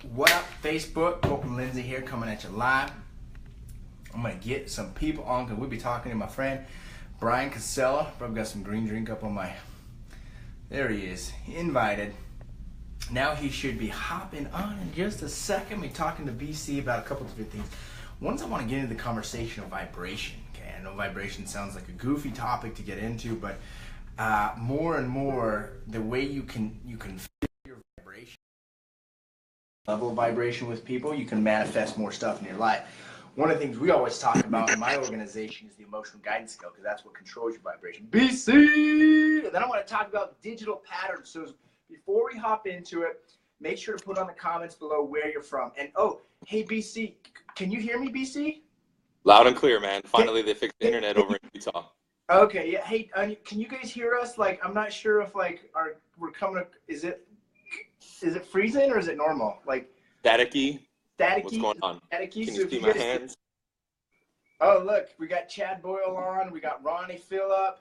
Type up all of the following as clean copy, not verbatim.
What up, Facebook? Colton Lindsay here, coming at you live. I'm gonna get some people on because we'll be talking to my friend Brian Casella. Probably got some green drink up on my. There he is, invited. Now he should be hopping on in just a second. We're talking to BC about a couple different things. One is I want to get into the conversation of vibration. Okay, I know vibration sounds like a goofy topic to get into, but more and more, the way you can feel your vibration, level of vibration with people, you can manifest more stuff in your life. One of the things we always talk about in my organization is the emotional guidance skill, because that's what controls your vibration. BC! And then I want to talk about digital patterns. So before we hop into it, make sure to put on the comments below where you're from. And oh, hey BC, can you hear me, BC? Loud and clear, man. Finally, they fixed the internet over in Utah. Okay, yeah. Hey, can you guys hear us? Like, I'm not sure if we're coming up. Is it freezing or is it normal? Like Staticky. Staticky. What's going on? Staticky. Can you see my hands? Oh, look, we got Chad Boyle on. We got Ronnie Phillip,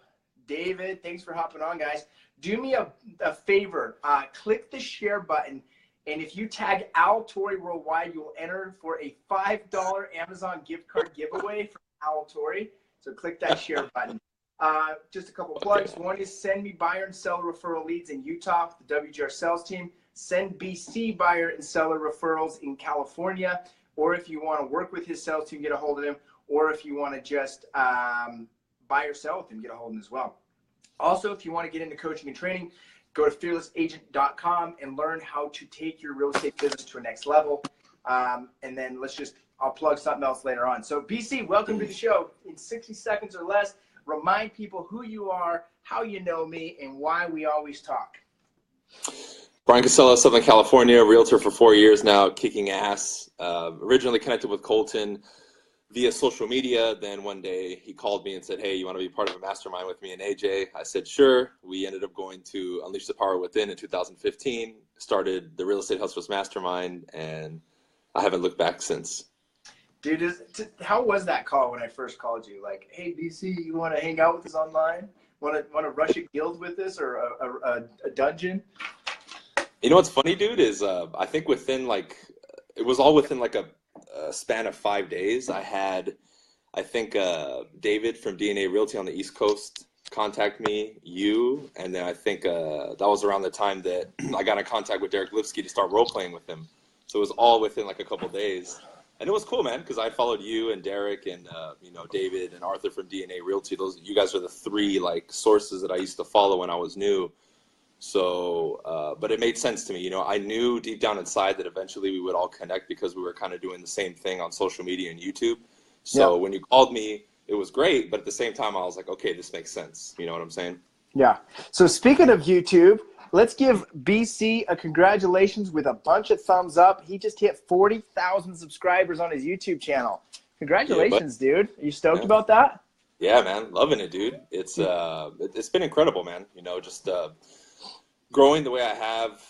David. Thanks for hopping on, guys. Do me a favor. Click the share button, and if you tag Al Torrey Worldwide, you will enter for a $5 Amazon gift card giveaway from Al Torrey. So click that share button. Just a couple plugs. One is send me buyer and seller referral leads in Utah, the WGR sales team. Send BC buyer and seller referrals in California. Or if you want to work with his sales team, get a hold of him. Or if you want to just buy or sell with him, get a hold of him as well. Also, if you want to get into coaching and training, go to fearlessagent.com and learn how to take your real estate business to a next level. And then I'll plug something else later on. So BC, welcome to the show. In 60 seconds or less, remind people who you are, how you know me, and why we always talk. Brian Casella, Southern California, realtor for 4 years now, kicking ass. Originally connected with Colton via social media. Then one day he called me and said, hey, you want to be part of a mastermind with me and AJ? I said, sure. We ended up going to Unleash the Power Within in 2015, started the Real Estate Hustlers Mastermind, and I haven't looked back since. Dude, how was that call when I first called you? Like, hey, BC, you want to hang out with us online? Want to rush a guild with us or a dungeon? You know what's funny, dude, is I think it was all within like a span of 5 days. I had, David from DNA Realty on the East Coast contact me, you, and then I think that was around the time that I got in contact with Derek Lipsky to start role-playing with him. So it was all within like a couple days. And it was cool, man, because I followed you and Derek and David and Arthur from DNA Realty. You guys are the three like sources that I used to follow when I was new. So, but it made sense to me. I knew deep down inside that eventually we would all connect because we were kind of doing the same thing on social media and YouTube. So when you called me, it was great. But at the same time, I was like, okay, this makes sense. You know what I'm saying? Yeah. So speaking of YouTube, let's give BC a congratulations with a bunch of thumbs up. He just hit 40,000 subscribers on his YouTube channel. Congratulations, dude. Are you stoked about that? Yeah, man. Loving it, dude. It's been incredible, man. Just growing the way I have,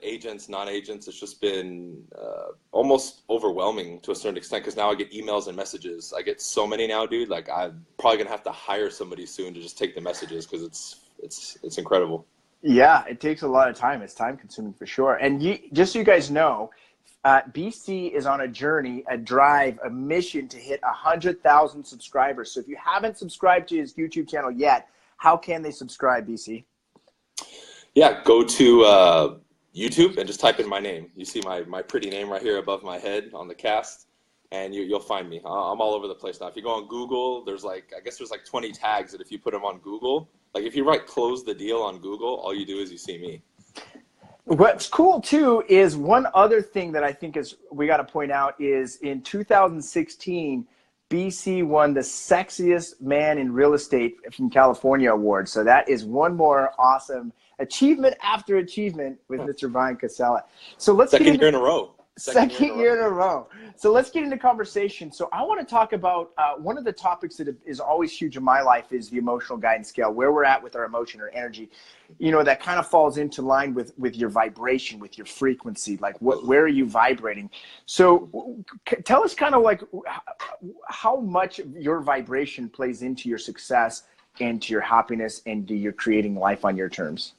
agents, non-agents, it's just been almost overwhelming to a certain extent because now I get emails and messages. I get so many now, dude. Like I'm probably going to have to hire somebody soon to just take the messages because it's incredible. Yeah, it takes a lot of time. It's time consuming for sure. And just so you guys know, BC is on a journey, a drive, a mission to hit 100,000 subscribers. So if you haven't subscribed to his YouTube channel yet, how can they subscribe, BC? Yeah, go to YouTube and just type in my name. You see my pretty name right here above my head on the cast, and you'll find me. I'm all over the place now. If you go on Google, there's like 20 tags that if you put them on Google, like if you write close the deal on Google, all you do is you see me. What's cool too is one other thing that I think we got to point out is in 2016, BC won the Sexiest Man in Real Estate from California award. So that is one more awesome achievement after achievement with Mr. Brian Casella. So let's Second year in a row. Second year in a row. So let's get into conversation. So I want to talk about one of the topics that is always huge in my life is the emotional guidance scale, where we're at with our emotion or energy. That kind of falls into line with your vibration, with your frequency, like where are you vibrating? So tell us kind of like how much your vibration plays into your success and to your happiness and to your creating life on your terms.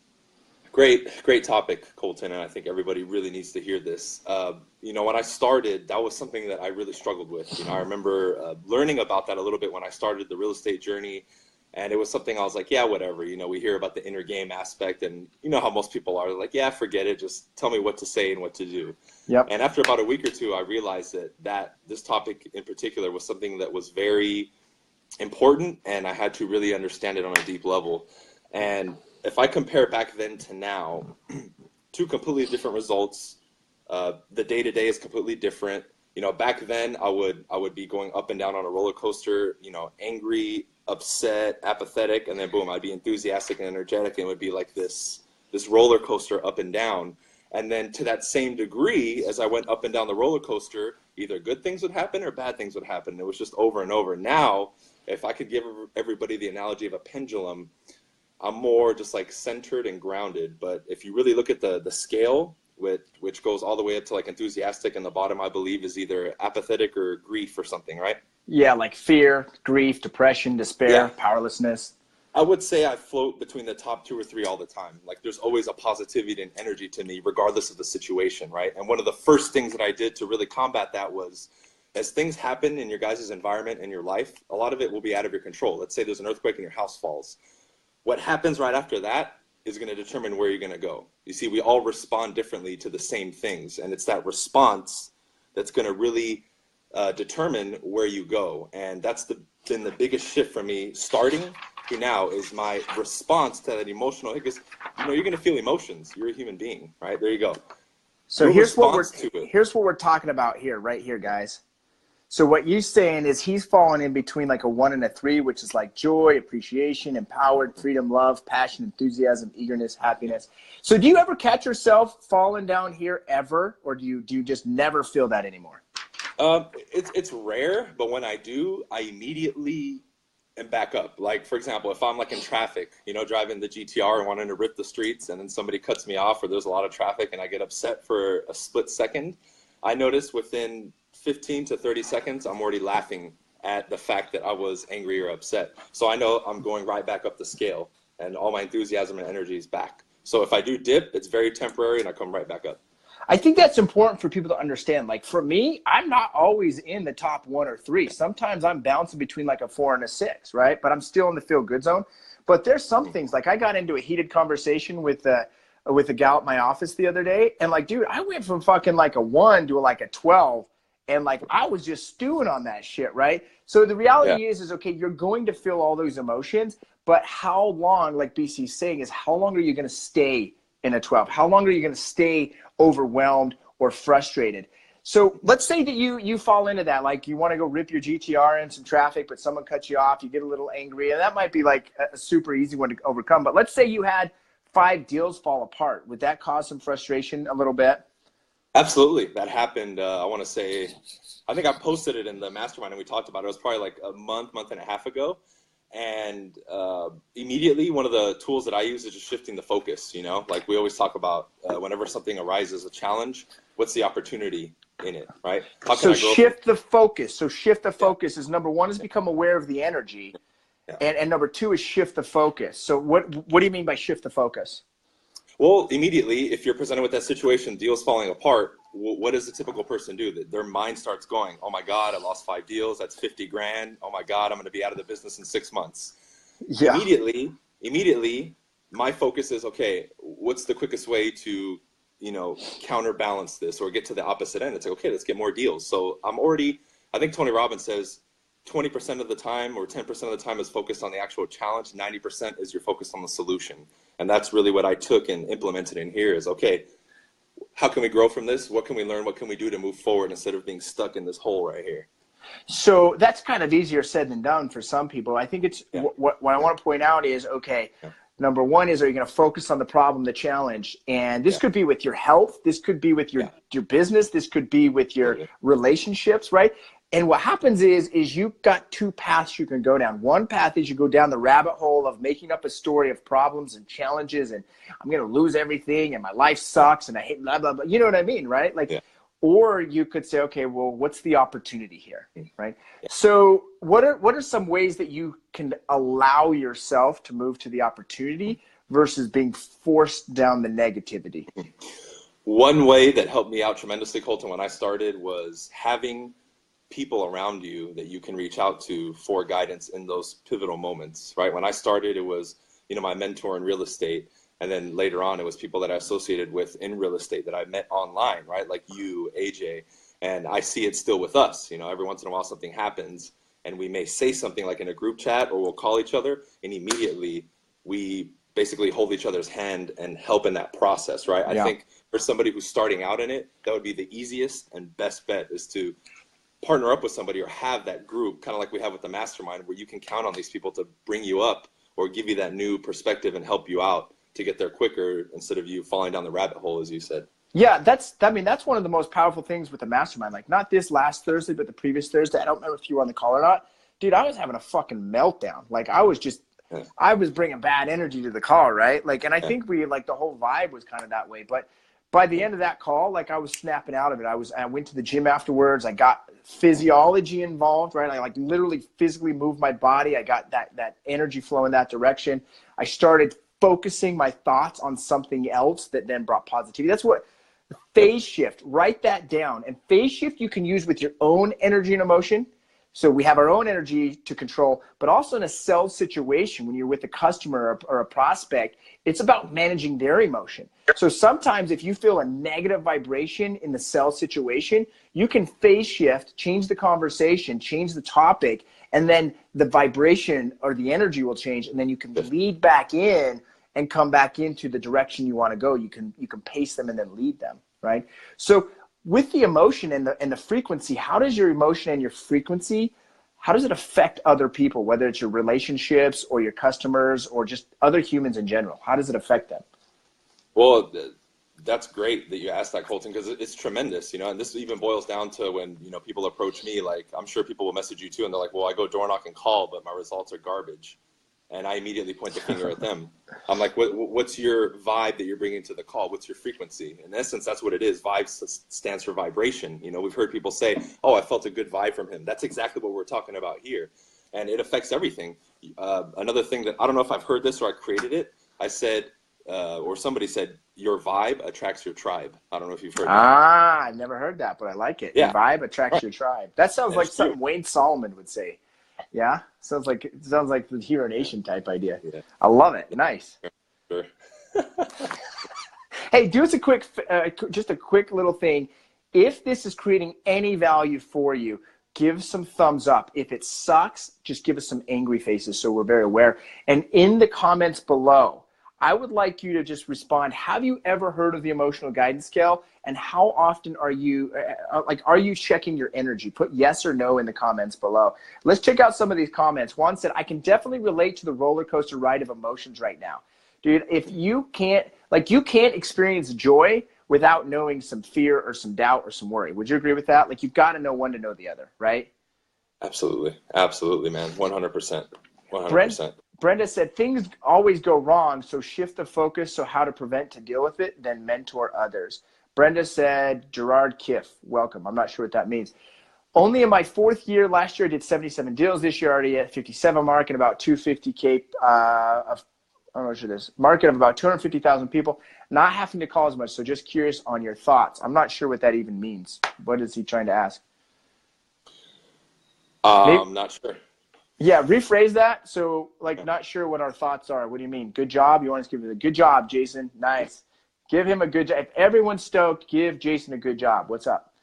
Great topic, Colton, and I think everybody really needs to hear this. When I started, that was something that I really struggled with. I remember learning about that a little bit when I started the real estate journey, and it was something I was like, yeah, whatever. We hear about the inner game aspect, and you know how most people are. They're like, yeah, forget it. Just tell me what to say and what to do. Yep. And after about a week or two, I realized that this topic in particular was something that was very important, and I had to really understand it on a deep level. And if I compare back then to now, two completely different results. The day-to-day is completely different. Back then I would be going up and down on a roller coaster, angry, upset, apathetic, and then boom, I'd be enthusiastic and energetic, and it would be like this roller coaster up and down. And then to that same degree, as I went up and down the roller coaster, either good things would happen or bad things would happen. It was just over and over. Now, if I could give everybody the analogy of a pendulum, I'm more just like centered and grounded. But if you really look at the scale, which goes all the way up to like enthusiastic, and the bottom, I believe, is either apathetic or grief or something, right? Yeah, like fear, grief, depression, despair, powerlessness. I would say I float between the top 2 or 3 all the time. Like there's always a positivity and energy to me, regardless of the situation, right? And one of the first things that I did to really combat that was, as things happen in your guys' environment and your life, a lot of it will be out of your control. Let's say there's an earthquake and your house falls. What happens right after that is going to determine where you're going to go. You see, we all respond differently to the same things, and it's that response that's going to really determine where you go. And that's been the biggest shift for me starting to now, is my response to that emotional, because you're going to feel emotions. You're a human being, right? There you go. So here's what we're talking about here, right here, guys. So what you're saying is he's falling in between like a 1 and a 3, which is like joy, appreciation, empowered, freedom, love, passion, enthusiasm, eagerness, happiness. So do you ever catch yourself falling down here ever, or do you just never feel that anymore? It's rare, but when I do, I immediately am back up. Like, for example, if I'm like in traffic, driving the GTR and wanting to rip the streets, and then somebody cuts me off, or there's a lot of traffic and I get upset for a split second, I notice within 15 to 30 seconds, I'm already laughing at the fact that I was angry or upset. So I know I'm going right back up the scale, and all my enthusiasm and energy is back. So if I do dip, it's very temporary, and I come right back up. I think that's important for people to understand. Like for me, I'm not always in the top 1 or 3. Sometimes I'm bouncing between like a 4 and a 6, right? But I'm still in the feel good zone. But there's some things, like I got into a heated conversation with a gal at my office the other day, and like, dude, I went from fucking like a 1 to like a 12. And like, I was just stewing on that shit, right? So the reality is okay, you're going to feel all those emotions, but how long, like BC's saying, is how long are you going to stay in a 12? How long are you going to stay overwhelmed or frustrated? So let's say that you fall into that, like you want to go rip your GTR in some traffic, but someone cuts you off, you get a little angry, and that might be like a super easy one to overcome. But let's say you had 5 deals fall apart. Would that cause some frustration a little bit? Absolutely. That happened, I want to say, I think I posted it in the mastermind and we talked about it. It was probably like a month and a half ago. And immediately, one of the tools that I use is just shifting the focus, like we always talk about whenever something arises, a challenge, what's the opportunity in it, right? So shift the focus. So shift the focus is number 1 is become aware of the energy. And number 2 is shift the focus. So what do you mean by shift the focus? Well, immediately, if you're presented with that situation, deals falling apart, what does the typical person do? Their mind starts going, oh my God, I lost 5 deals. That's 50 grand. Oh my God, I'm going to be out of the business in 6 months. Yeah. Immediately, my focus is, okay, what's the quickest way to, counterbalance this or get to the opposite end? It's like, okay, let's get more deals. So I think Tony Robbins says 20% of the time or 10% of the time is focused on the actual challenge. 90% is you're focused on the solution. And that's really what I took and implemented in here is, okay, how can we grow from this? What can we learn? What can we do to move forward instead of being stuck in this hole right here? So that's kind of easier said than done for some people. I think it's what I want to point out is, okay, number 1 is, are you going to focus on the problem, the challenge? And this could be with your health. This could be with your business. This could be with your relationships, right? And what happens is you've got 2 paths you can go down. One path is you go down the rabbit hole of making up a story of problems and challenges, and I'm going to lose everything, and my life sucks, and I hate blah, blah, blah. You know what I mean, right? Like, or you could say, okay, well, what's the opportunity here, right? So what are some ways that you can allow yourself to move to the opportunity versus being forced down the negativity? One way that helped me out tremendously, Colton, when I started was having people around you that you can reach out to for guidance in those pivotal moments, right? When I started, it was, my mentor in real estate. And then later on, it was people that I associated with in real estate that I met online, right? Like you, AJ. And I see it still with us. Every once in a while something happens and we may say something like in a group chat, or we'll call each other, and immediately we basically hold each other's hand and help in that process, right? Yeah. I think for somebody who's starting out in it, that would be the easiest and best bet, is to partner up with somebody or have that group, kind of like we have with the Mastermind, where you can count on these people to bring you up or give you that new perspective and help you out to get there quicker, instead of you falling down the rabbit hole, as you said. Yeah, that's one of the most powerful things with the Mastermind. Like, not this last Thursday, but the previous Thursday. I don't remember if you were on the call or not. Dude, I was having a fucking meltdown. Like, I was bringing bad energy to the call, right? Like, and I think the whole vibe was kind of that way. But by the end of that call, like, I was snapping out of it. I went to the gym afterwards. I got physiology involved, right? I literally physically moved my body. I got that energy flow in that direction. I started focusing my thoughts on something else that then brought positivity. That's what phase shift, write that down. And phase shift you can use with your own energy and emotion. So we have our own energy to control, but also in a sales situation, when you're with a customer or a prospect, it's about managing their emotion. So sometimes if you feel a negative vibration in the sales situation, you can phase shift, change the conversation, change the topic, and then the vibration or the energy will change. And then you can lead back in and come back into the direction you want to go. You can pace them and then lead them, right? So with the emotion and the frequency, how does your emotion and your frequency, how does it affect other people, whether it's your relationships or your customers or just other humans in general? How does it affect them? Well, that's great that you asked that, Colton, because it's tremendous, and this even boils down to when, people approach me. Like, I'm sure people will message you too, and they're like, well, I go door knock and call, but my results are garbage. And I immediately point the finger at them. I'm like, what's your vibe that you're bringing to the call? What's your frequency? In essence, that's what it is. Vibe stands for vibration. We've heard people say, oh, I felt a good vibe from him. That's exactly what we're talking about here. And it affects everything. Another thing that, I don't know if I've heard this or I created it, I said, or somebody said, your vibe attracts your tribe. I don't know if you've heard that. I've never heard that, but I like it. Yeah. Your vibe attracts your tribe. That sounds like something Wayne Solomon would say. Yeah, sounds like the Hero Nation type idea. Yeah. I love it. Nice. Sure. Hey, do us a quick, just a quick little thing. If this is creating any value for you, give some thumbs up. If it sucks, just give us some angry faces so we're very aware. And in the comments below, I would like you to just respond. Have you ever heard of the emotional guidance scale? And how often are you checking your energy? Put yes or no in the comments below. Let's check out some of these comments. Juan said, I can definitely relate to the roller coaster ride of emotions right now. Dude, if you can't experience joy without knowing some fear or some doubt or some worry. Would you agree with that? Like, you've got to know one to know the other, right? Absolutely. Absolutely, man. 100%. 100%. Brenda said, things always go wrong, so shift the focus so how to prevent to deal with it, then mentor others. Brenda said, Gerard Kiff, welcome. I'm not sure what that means. Only in my 4th year, last year I did 77 deals. This year already at 57 mark and about 250K of, I don't know what it is, market of about 250,000 people, not having to call as much. So just curious on your thoughts. I'm not sure what that even means. What is he trying to ask? I'm not sure. Yeah, rephrase that. So, like, not sure what our thoughts are. What do you mean? Good job? You want us to give it a good job, Jason? Nice. Give him a good job. If everyone's stoked, give Jason a good job. What's up?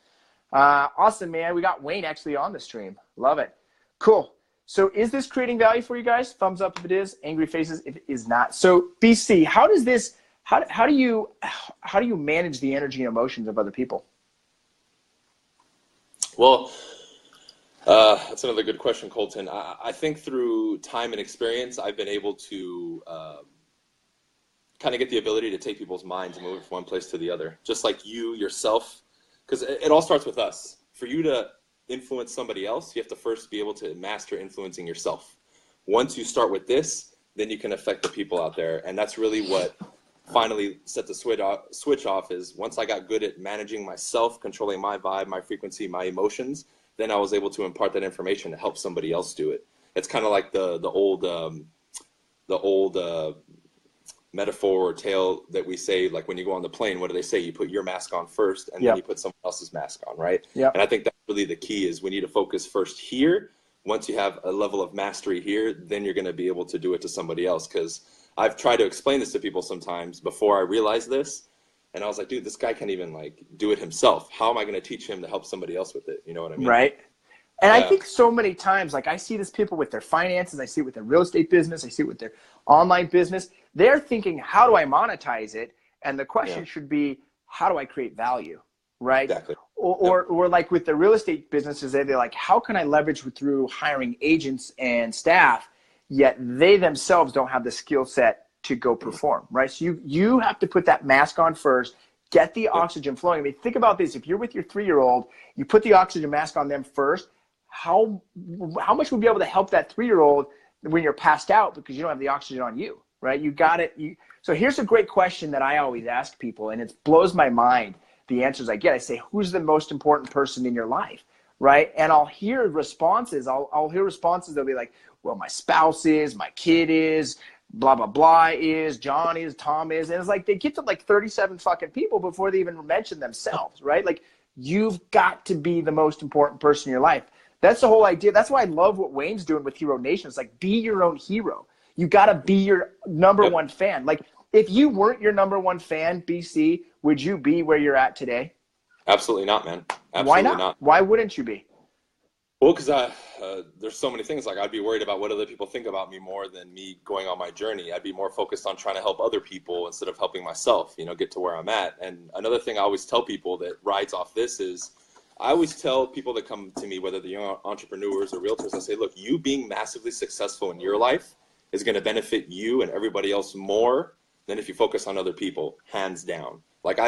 Awesome, man. We got Wayne actually on the stream. Love it. Cool. So is this creating value for you guys? Thumbs up if it is. Angry faces if it is not. So, BC, how does this, how do you manage the energy and emotions of other people? Well, that's another good question, Colton. I think through time and experience, I've been able to kind of get the ability to take people's minds and move from one place to the other. Just like you yourself, because it all starts with us. For you to influence somebody else, you have to first be able to master influencing yourself. Once you start with this, then you can affect the people out there. And that's really what finally set the switch off, is once I got good at managing myself, controlling my vibe, my frequency, my emotions, then I was able to impart that information to help somebody else do it. It's kind of like the old metaphor or tale that we say, like when you go on the plane, what do they say? You put your mask on first, and then you put someone else's mask on, right? Yeah. And I think that's really the key, is we need to focus first here. Once you have a level of mastery here, then you're going to be able to do it to somebody else. Because I've tried to explain this to people sometimes before I realized this, and I was like, dude, this guy can't even like do it himself. How am I going to teach him to help somebody else with it? You know what I mean? Right. And I think so many times, like I see this people with their finances, I see it with their real estate business, I see it with their online business. They're thinking, how do I monetize it? And the question should be, how do I create value? Right. Exactly. Or like with the real estate businesses, they're like, how can I leverage through hiring agents and staff, yet they themselves don't have the skill set to go perform, right? So you have to put that mask on first, get the oxygen flowing. I mean, think about this. If you're with your 3-year-old, you put the oxygen mask on them first, how much would be able to help that 3-year-old when you're passed out because you don't have the oxygen on you, right? You got it. So here's a great question that I always ask people, and it blows my mind, the answers I get. I say, who's the most important person in your life, right? And I'll hear responses. I'll hear responses. They'll be like, well, my spouse is, my kid is, blah, blah, blah is, John is, Tom is. And it's like they get to like 37 fucking people before they even mention themselves, right? Like you've got to be the most important person in your life. That's the whole idea. That's why I love what Wayne's doing with Hero Nation. It's like, be your own hero. You got to be your number one fan. Like if you weren't your number one fan, BC, would you be where you're at today? Absolutely not, man. Absolutely Why not? Why wouldn't you be? Well, because there's so many things. Like I'd be worried about what other people think about me more than me going on my journey. I'd be more focused on trying to help other people instead of helping myself, get to where I'm at. And another thing I always tell people that rides off this is, I always tell people that come to me, whether they're young entrepreneurs or realtors, I say, look, you being massively successful in your life is going to benefit you and everybody else more than if you focus on other people, hands down. Like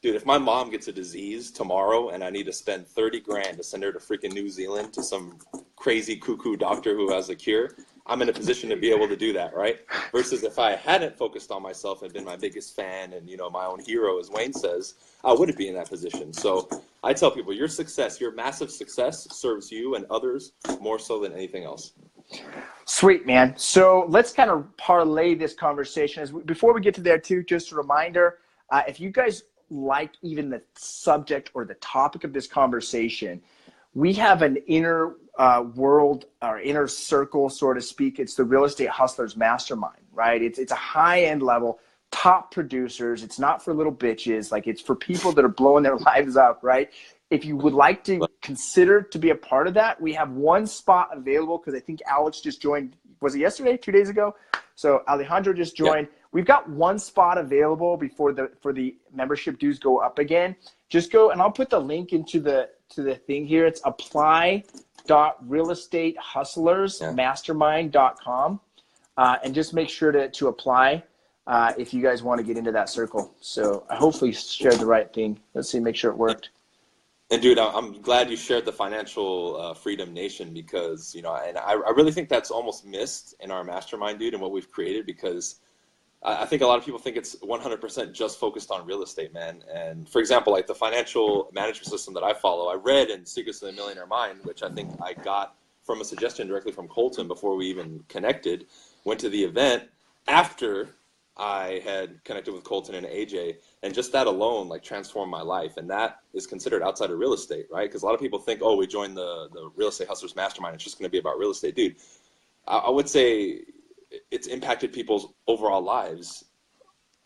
dude, if my mom gets a disease tomorrow and I need to spend 30 grand to send her to freaking New Zealand to some crazy cuckoo doctor who has a cure, I'm in a position to be able to do that, right? Versus if I hadn't focused on myself and been my biggest fan and, my own hero, as Wayne says, I wouldn't be in that position. So I tell people, your success, your massive success serves you and others more so than anything else. Sweet, man. So let's kind of parlay this conversation. Before we get to there too, just a reminder, if you guys like even the subject or the topic of this conversation, we have an inner world or inner circle, so to speak. It's the Real Estate Hustlers Mastermind, right? It's a high-end level, top producers. It's not for little bitches. Like it's for people that are blowing their lives up, right? If you would like to consider to be a part of that, we have one spot available because I think Alex just joined. Was it yesterday, 2 days ago? So Alejandro just joined. Yep. We've got one spot available for the membership dues go up again. Just go, and I'll put the link into the thing here. It's apply.realestatehustlersmastermind.com, and just make sure to apply if you guys want to get into that circle. So I hopefully shared the right thing. Let's see, make sure it worked. And dude, I'm glad you shared the Financial Freedom Nation because, and I really think that's almost missed in our mastermind, dude, and what we've created, because I think a lot of people think it's 100% just focused on real estate, man. And for example, like the financial management system that I follow, I read in Secrets of the Millionaire Mind, which I think I got from a suggestion directly from Colton before we even connected, went to the event after I had connected with Colton and AJ, and just that alone like transformed my life. And that is considered outside of real estate, right? Because a lot of people think, oh, we joined the Real Estate Hustlers Mastermind, it's just going to be about real estate. Dude, I would say it's impacted people's overall lives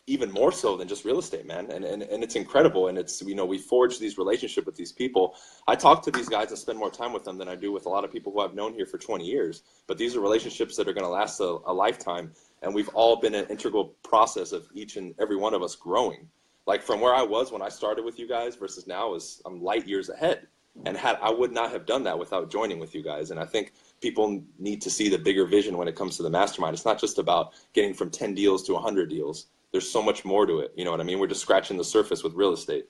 even more so than just real estate, man. And it's incredible. And it's, we forge these relationships with these people. I talk to these guys and spend more time with them than I do with a lot of people who I've known here for 20 years. But these are relationships that are going to last a lifetime. And we've all been an integral process of each and every one of us growing. Like from where I was when I started with you guys versus now I'm light years ahead. And I would not have done that without joining with you guys. And I think people need to see the bigger vision when it comes to the mastermind. It's not just about getting from 10 deals to 100 deals. There's so much more to it. You know what I mean? We're just scratching the surface with real estate.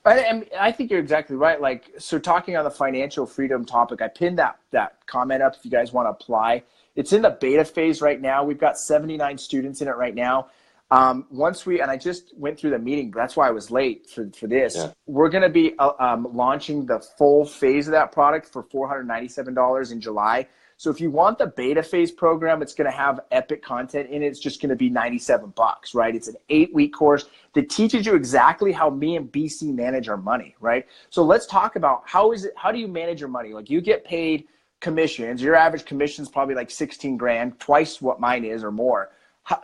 And I think you're exactly right. Like, so talking on the financial freedom topic, I pinned that comment up if you guys want to apply. It's in the beta phase right now. We've got 79 students in it right now. And I just went through the meeting, that's why I was late for this. Yeah. We're going to be launching the full phase of that product for $497 in July. So if you want the beta phase program, it's going to have epic content in it. It's just going to be $97, right? It's an 8-week course that teaches you exactly how me and BC manage our money, right? So let's talk about how do you manage your money? Like, you get paid commissions. Your average commission is probably like 16 grand, twice what mine is or more.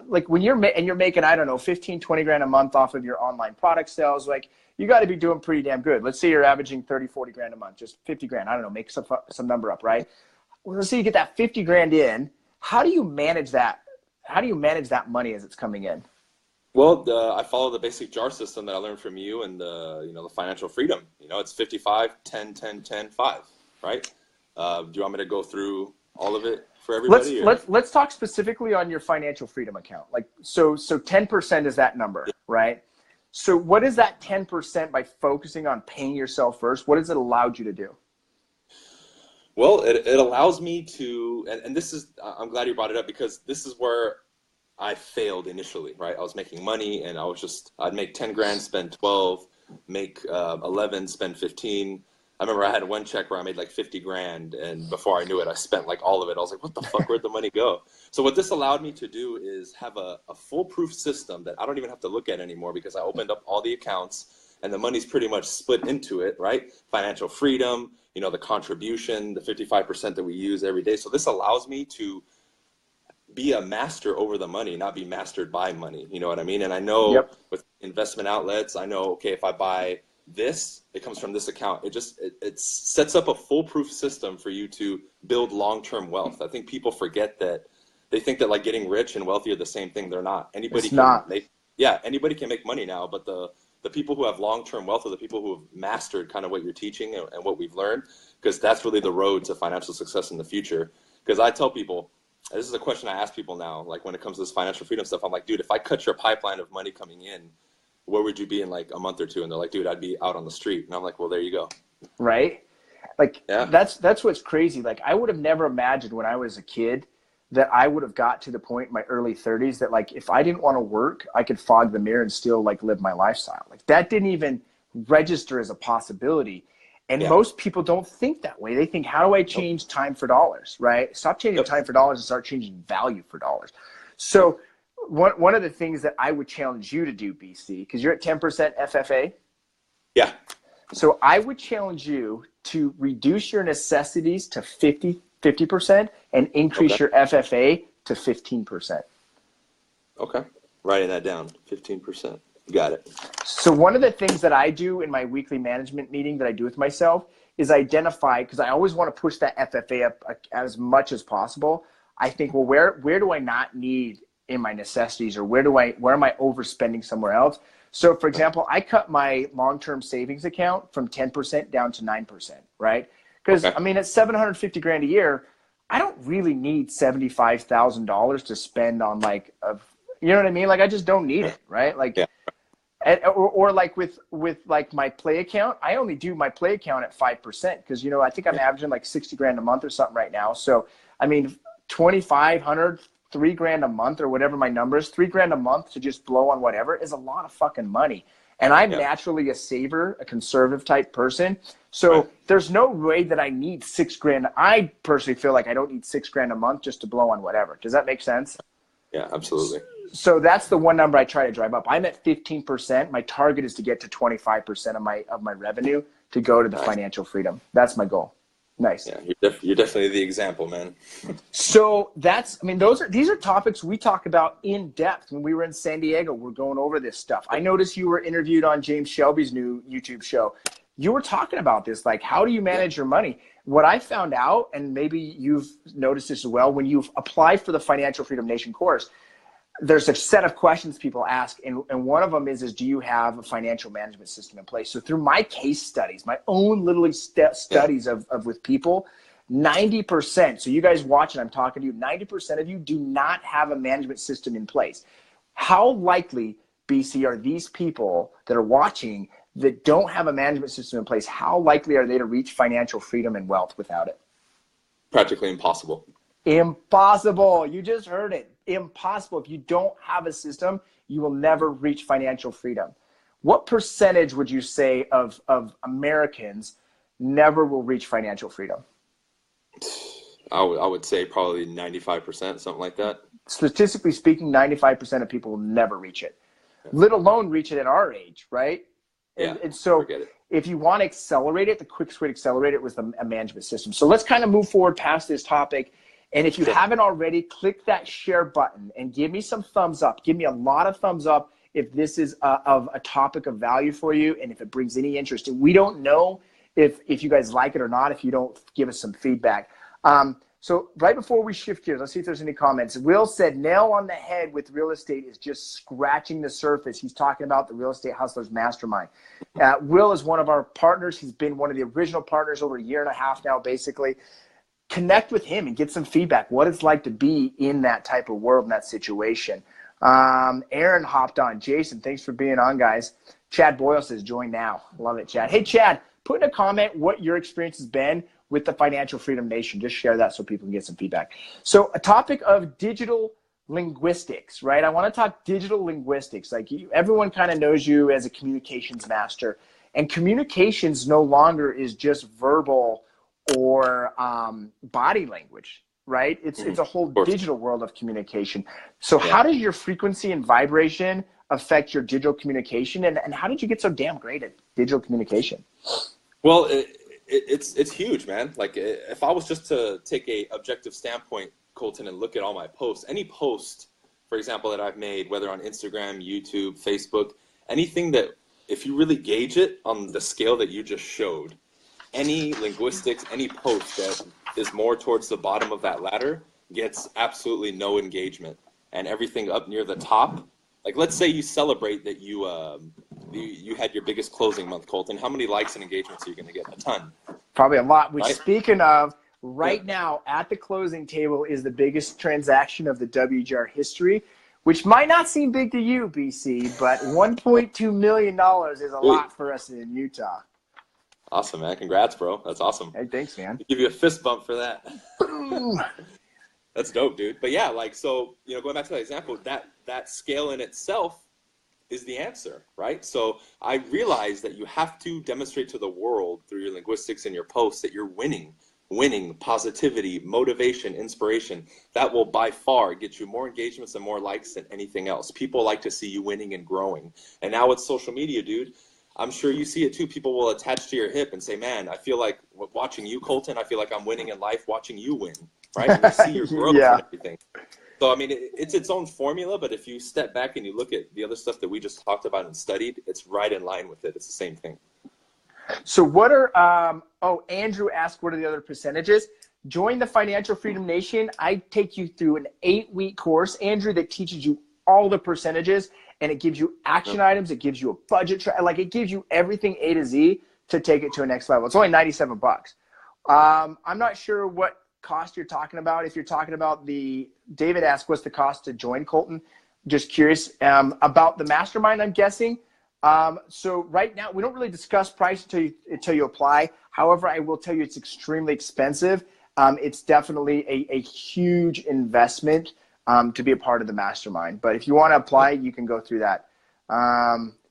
Like when you're making, I don't know, 15, 20 grand a month off of your online product sales, like, you got to be doing pretty damn good. Let's say you're averaging 30, 40 grand a month, just 50 grand. I don't know, make some number up, right? Well, let's say you get that 50 grand in. How do you manage that? How do you manage that money as it's coming in? Well, I follow the basic jar system that I learned from you and the financial freedom. It's 55, 10, 10, 10, 5, right? Do you want me to go through all of it for everybody? Let's talk specifically on your financial freedom account. Like, so 10% is that number, right? So what is that 10% by focusing on paying yourself first? What has it allowed you to do? Well, it allows me to, and this is, I'm glad you brought it up, because this is where I failed initially, right? I was making money and I'd make 10 grand, spend 12, make 11, spend 15. I remember I had one check where I made like 50 grand, and before I knew it, I spent like all of it. I was like, what the fuck, where'd the money go? So what this allowed me to do is have a foolproof system that I don't even have to look at anymore, because I opened up all the accounts and the money's pretty much split into it, right? Financial freedom, the contribution, the 55% that we use every day. So this allows me to be a master over the money, not be mastered by money. You know what I mean? And I know with investment outlets, I know, okay, if I buy this, it comes from this account. It sets up a foolproof system for you to build long-term wealth. I think people forget that. They think that like getting rich and wealthy are the same thing. They're not. Anybody can make money now, but the people who have long-term wealth are the people who have mastered kind of what you're teaching and what we've learned, because that's really the road to financial success in the future. Because I tell people, this is a question I ask people now, like when it comes to this financial freedom stuff, I'm like, dude, if I cut your pipeline of money coming in, where would you be in like a month or two? And they're like, dude, I'd be out on the street. And I'm like, well, there you go. Right? Like, that's what's crazy. Like, I would have never imagined when I was a kid that I would have got to the point in my early 30s that, like, if I didn't want to work, I could fog the mirror and still like live my lifestyle. Like, that didn't even register as a possibility. And most people don't think that way. They think, how do I change time for dollars, right? Stop changing time for dollars and start changing value for dollars. So one of the things that I would challenge you to do, BC, because you're at 10% FFA. Yeah. So I would challenge you to reduce your necessities to 50% and increase your FFA to 15%. Okay. Writing that down, 15%. Got it. So one of the things that I do in my weekly management meeting that I do with myself is identify, because I always want to push that FFA up as much as possible. I think, well, where do I not need in my necessities, or where am I overspending somewhere else? So for example, I cut my long-term savings account from 10% down to 9%, right? Because I mean, at 750 grand a year, I don't really need $75,000 to spend on like, you know what I mean? Like, I just don't need it, right? Like, or like with like my play account, I only do my play account at 5% because, I think I'm averaging like 60 grand a month or something right now. So, I mean, 2,500, 3 grand a month or whatever my number is, 3 grand a month to just blow on whatever is a lot of fucking money. And I'm naturally a saver, a conservative type person. So there's no way that I need 6 grand. I personally feel like I don't need 6 grand a month just to blow on whatever. Does that make sense? Yeah, absolutely. So that's the one number I try to drive up. I'm at 15%. My target is to get to 25% of my revenue to go to the financial freedom. That's my goal. Nice. Yeah, you're definitely the example, man. So these are topics we talk about in depth. When we were in San Diego, we're going over this stuff. I noticed you were interviewed on James Shelby's new YouTube show. You were talking about this, like, how do you manage your money? What I found out, and maybe you've noticed this as well, when you've applied for the Financial Freedom Nation course, there's a set of questions people ask, and one of them is do you have a financial management system in place? So through my case studies, my own literally studies of with people, 90%, so you guys watching, I'm talking to you, 90% of you do not have a management system in place. How likely, BC, are these people that are watching that don't have a management system in place, how likely are they to reach financial freedom and wealth without it? Practically impossible. Impossible. You just heard it. Impossible. If you don't have a system, you will never reach financial freedom. What percentage would you say of Americans never will reach financial freedom? I would say probably 95%, something like that. Statistically speaking, 95% of people will never reach it, let alone reach it at our age, right? And so if you want to accelerate it, the quickest way to accelerate it was a management system. So let's kind of move forward past this topic. And if you haven't already, click that share button and give me some thumbs up. Give me a lot of thumbs up if this is of a topic of value for you and if it brings any interest. And we don't know if you guys like it or not if you don't give us some feedback. So right before we shift gears, let's see if there's any comments. Will said, nail on the head with real estate is just scratching the surface. He's talking about the Real Estate Hustlers Mastermind. Will is one of our partners. He's been one of the original partners over a year and a half now, basically. Connect with him and get some feedback, what it's like to be in that type of world, in that situation. Aaron hopped on. Jason, thanks for being on, guys. Chad Boyle says, join now. Love it, Chad. Hey, Chad, put in a comment what your experience has been with the Financial Freedom Nation. Just share that so people can get some feedback. So a topic of digital linguistics, right? I want to talk digital linguistics. Like everyone kind of knows you as a communications master, and communications no longer is just verbal or body language, right? It's a whole digital world of communication. So how does your frequency and vibration affect your digital communication? And how did you get so damn great at digital communication? Well, it's huge, man. Like if I was just to take a objective standpoint, Colton, and look at all my posts, any post, for example, that I've made, whether on Instagram, YouTube, Facebook, anything that, if you really gauge it on the scale that you just showed, any linguistics, any post that is more towards the bottom of that ladder gets absolutely no engagement. And everything up near the top, like let's say you celebrate that you had your biggest closing month, Colton. How many likes and engagements are you going to get? A ton. Probably a lot. Which, right? Speaking of, right now at the closing table is the biggest transaction of the WGR history, which might not seem big to you, BC, but $1.2 million is a lot for us in Utah. Awesome, man. Congrats, bro. That's awesome. Hey, thanks, man. I'll give you a fist bump for that. That's dope, dude. But yeah, like, so, you know, going back to that example, that scale in itself is the answer, right? So I realized that you have to demonstrate to the world through your linguistics and your posts that you're winning, positivity, motivation, inspiration. That will by far get you more engagements and more likes than anything else. People like to see you winning and growing. And now with social media, dude, I'm sure you see it too. People will attach to your hip and say, man, I feel like watching you, Colton, I feel like I'm winning in life watching you win, right? And they see your growth and everything. So, I mean, it's its own formula, but if you step back and you look at the other stuff that we just talked about and studied, it's right in line with it. It's the same thing. So what are, Andrew asked, what are the other percentages? Join the Financial Freedom Nation. I take you through an 8-week course, Andrew, that teaches you all the percentages, and it gives you action items. It gives you a budget, like it gives you everything A to Z to take it to a next level. It's only $97. I'm not sure what cost you're talking about. If you're talking about David asked, what's the cost to join, Colton? Just curious about the mastermind, I'm guessing. So right now, we don't really discuss price until you apply. However, I will tell you it's extremely expensive. It's definitely a huge investment to be a part of the mastermind. But if you want to apply, you can go through that.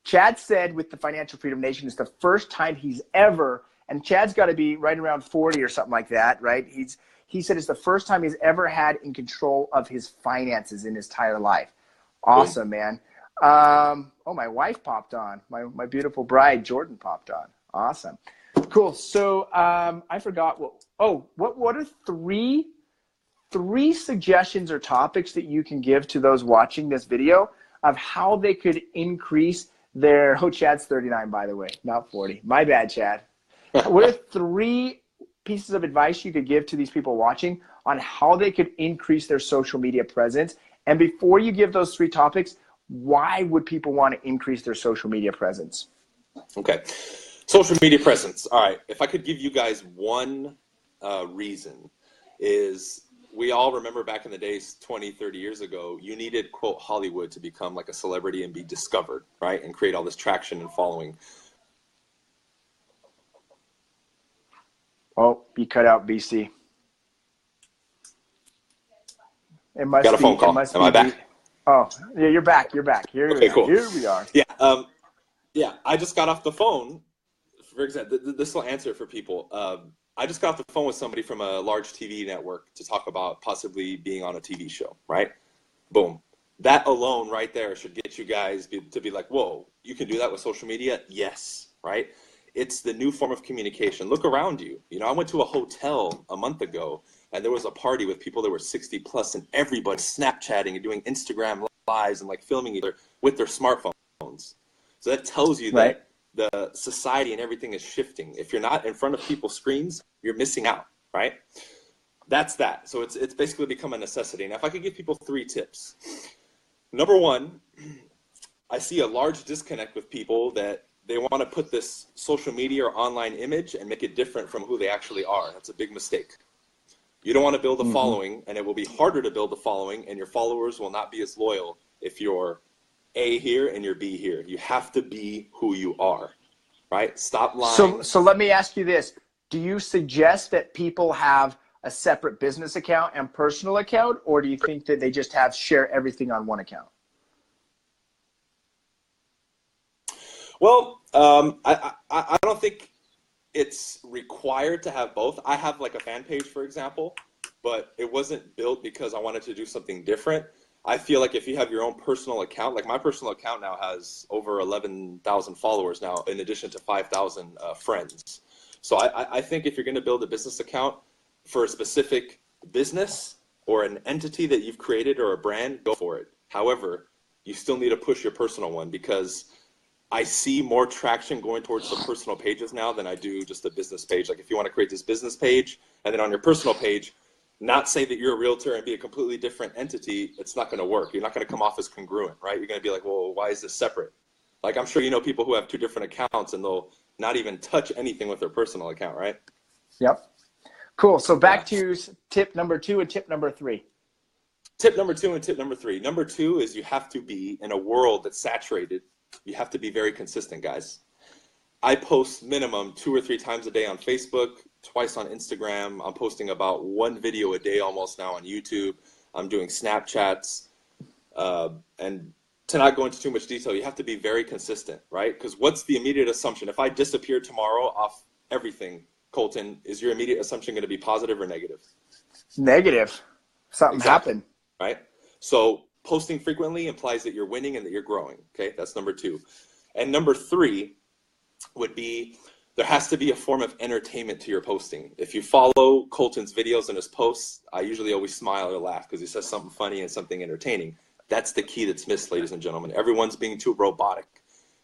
Chad said with the Financial Freedom Nation, it's the first time he's ever, and Chad's got to be right around 40 or something like that, right? He said it's the first time he's ever had in control of his finances in his entire life. Awesome, man. My wife popped on. My beautiful bride, Jordan, popped on. Awesome. Cool. So I forgot what are three suggestions or topics that you can give to those watching this video of how they could increase their, Chad's 39, by the way, not 40. My bad, Chad. What are 3 pieces of advice you could give to these people watching on how they could increase their social media presence? And before you give those 3 topics, why would people want to increase their social media presence? Okay. Social media presence. All right. If I could give you guys one reason is we all remember back in the days 20, 30 years ago, you needed, quote, Hollywood to become like a celebrity and be discovered, right? And create all this traction and following. Oh, you cut out, BC. It must Got a phone call. Am I back? Oh, yeah, you're back. You're back. Here we are. Yeah. I just got off the phone. For example, this will answer for people. I just got off the phone with somebody from a large TV network to talk about possibly being on a TV show, right? Boom. That alone right there should get you guys to be like, whoa, you can do that with social media? Yes, right? It's the new form of communication. Look around you. You know, I went to a hotel a month ago, and there was a party with people that were 60 plus, and everybody Snapchatting and doing Instagram lives and like filming either with their smartphones. So that tells you that the society and everything is shifting. If you're not in front of people's screens, you're missing out, right? That's that. So it's basically become a necessity. Now, if I could give people 3 tips. Number 1, I see a large disconnect with people that they want to put this social media or online image and make it different from who they actually are. That's a big mistake. You don't want to build a following, and it will be harder to build a following, and your followers will not be as loyal if you're A here and you're B here. You have to be who you are, right? Stop lying. So let me ask you this. Do you suggest that people have a separate business account and personal account, or do you think that they just share everything on one account? Well, I don't think it's required to have both. I have like a fan page, for example, but it wasn't built because I wanted to do something different. I feel like if you have your own personal account, like my personal account now has over 11,000 followers now, in addition to 5,000 friends. So I think if you're going to build a business account for a specific business or an entity that you've created or a brand, go for it. However, you still need to push your personal one, because I see more traction going towards the personal pages now than I do just a business page. Like if you want to create this business page and then on your personal page, not say that you're a realtor and be a completely different entity, it's not going to work. You're not going to come off as congruent, right? You're going to be like, well, why is this separate? Like I'm sure you know people who have 2 different accounts and they'll not even touch anything with their personal account, right? Yep. Cool. So back to tip number 2 and tip number 3. Tip number 2 and tip number 3. Number 2 is you have to be in a world that's saturated. You have to be very consistent, guys. I post minimum 2 or 3 times a day on Facebook, twice on Instagram. I'm posting about 1 video a day almost now on YouTube. I'm doing Snapchats. And to not go into too much detail, you have to be very consistent, right? Because what's the immediate assumption? If I disappear tomorrow off everything, Colton, is your immediate assumption going to be positive or negative? Negative. Something happened. Right? So posting frequently implies that you're winning and that you're growing. Okay, that's number 2. And number 3 would be there has to be a form of entertainment to your posting. If you follow Colton's videos and his posts, I usually always smile or laugh because he says something funny and something entertaining. That's the key that's missed, ladies and gentlemen. Everyone's being too robotic.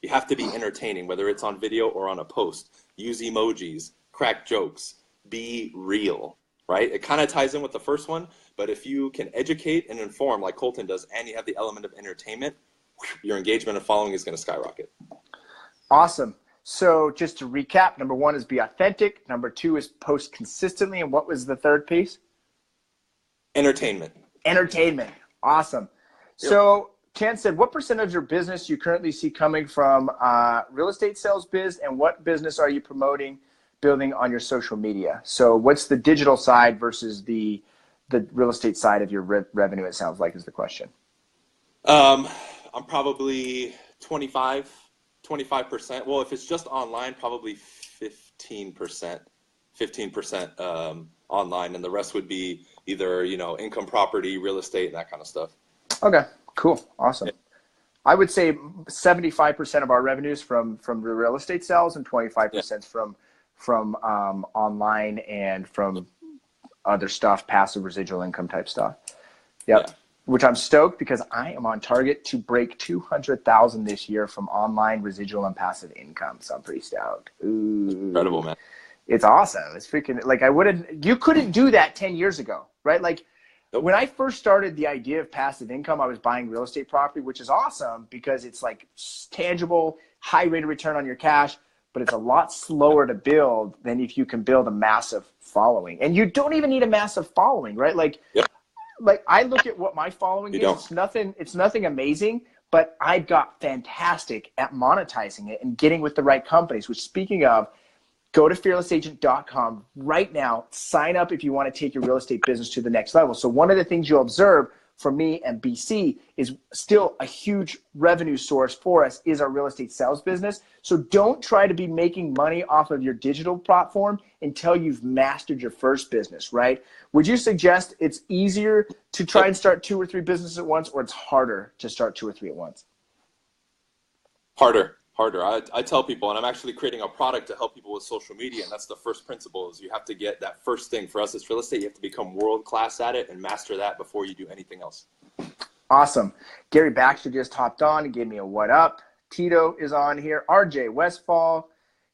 You have to be entertaining, whether it's on video or on a post. Use emojis, crack jokes, be real, right? It kind of ties in with the first one, but if you can educate and inform like Colton does, and you have the element of entertainment, your engagement and following is going to skyrocket. Awesome. So just to recap, number 1 is be authentic. Number 2 is post consistently. And what was the third piece? Entertainment. Entertainment. Awesome. Yep. So Ken said, what percentage of your business you currently see coming from real estate sales biz, and what business are you promoting, building on your social media? So what's the digital side versus the real estate side of your revenue, it sounds like, is the question. I'm probably 25%. Well, if it's just online, probably 15% online, and the rest would be either, income property, real estate, and that kind of stuff. Okay, cool. Awesome. Yeah. I would say 75% of our revenues from the real estate sales and 25% from online and from other stuff, passive residual income type stuff. Yep. Yeah. Which I'm stoked because I am on target to break 200,000 this year from online residual and passive income. So I'm pretty stoked. Ooh. Incredible, man. It's awesome. It's freaking like you couldn't do that 10 years ago, right? Like when I first started the idea of passive income, I was buying real estate property, which is awesome because it's like tangible, high rate of return on your cash, but it's a lot slower to build than if you can build a massive following. And you don't even need a massive following, right? Like, like I look at what my following is. It's nothing amazing, but I got fantastic at monetizing it and getting with the right companies, which, speaking of, go to fearlessagent.com right now. Sign up if you want to take your real estate business to the next level. So one of the things you'll observe, for me and BC is still a huge revenue source for us is our real estate sales business. So don't try to be making money off of your digital platform until you've mastered your first business, right? Would you suggest it's easier to try and start 2 or 3 businesses at once, or it's harder to start 2 or 3 at once? Harder. I tell people, and I'm actually creating a product to help people with social media, and that's the first principle is you have to get that first thing. For us, it's real estate. You have to become world-class at it and master that before you do anything else. Awesome. Gary Baxter just hopped on and gave me a what up. Tito is on here. RJ Westfall.